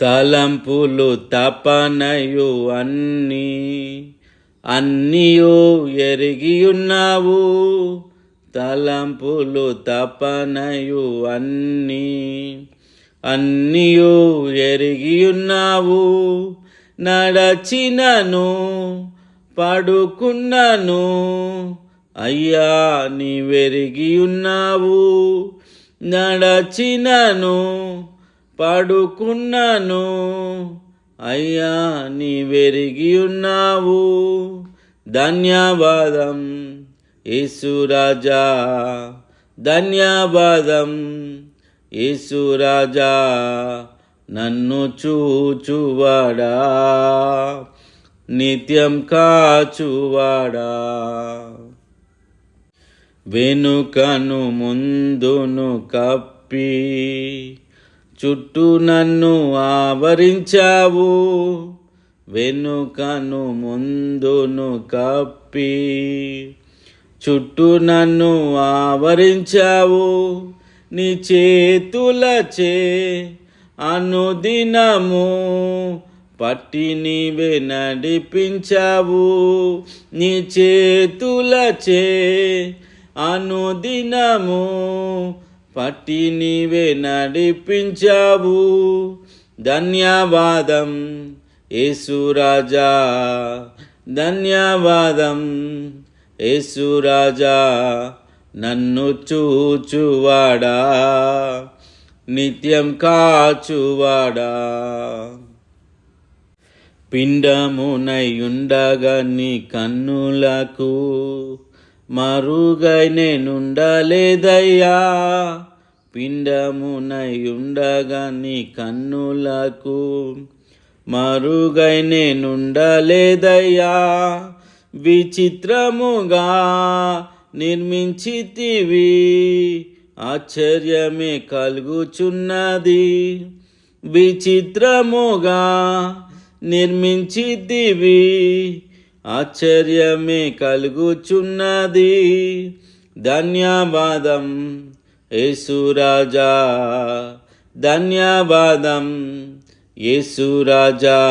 తలంపులు తపనయు అన్నియు ఎరిగియున్నావు. తలంపులు తపనయు అన్నియు ఎరిగియున్నావు. నడచినను పడుకున్నను అయ్యా నీవెరిగియున్నావు. నడచినను పడుకున్నను అయ్యా నీవెరిగియున్నావు. ధన్యవాదం యేసురాజా, ధన్యవాదం యేసురాజా, నన్ను చూచువాడా, నిత్యం కాచువాడా. వెనుకను ముందును కప్పి చుట్టూ నన్ను ఆవరించావు. వెనుకను ముందును కప్పి చుట్టూ నన్ను ఆవరించావు. నీ చేతులచే అనుదినము పట్టి నీవే నడిపించావు. నీ చేతులచే అనుదినము పట్టి నీవే నడిపించావు. ధన్యవాదం యేసురాజా, ధన్యవాదం యేసురాజా, నన్ను చూచువాడా, నిత్యం కాచువాడా. పిండమునయుండగా నీ కన్నులకు మరుగై నేనుండలేదయ్యా. పిండమునయుండగా నీ కన్నులకు మరుగై నేనుండలేదయ్యా. విచిత్రముగా నిర్మించితివి, ఆశ్చర్యమే కలుగుచున్నది. విచిత్రముగా నిర్మించితివి, ఆశ్చర్యమే కలుగుచున్నది. ధన్యవాదం యేసురాజా, ధన్యవాదం యేసురాజా,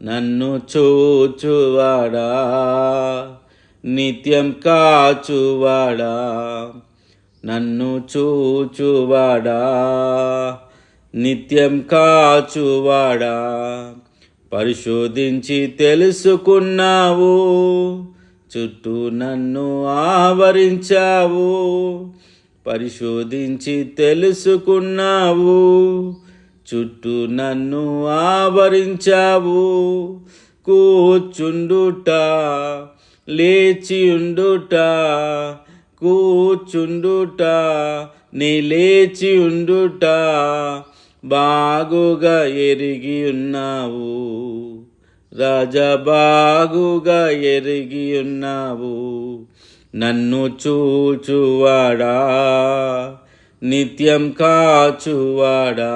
నన్ను చూచువాడా, నిత్యం కాచువాడా. నన్ను చూచువాడా, నిత్యం కాచువాడా. పరిశోధించి తెలుసుకున్నావు, చుట్టూ నన్ను ఆవరించావు. పరిశోధించి తెలుసుకున్నావు, చుట్టూ నన్ను ఆవరించావు. కూర్చుండుట లేచియుండుట, కూర్చుండుట నీ లేచియుండుట బాగుగా ఎరిగి ఉన్నావు. రాజా బాగుగా ఎరిగి ఉన్నావు. నన్ను చూచువాడా, నిత్యం కాచువాడా.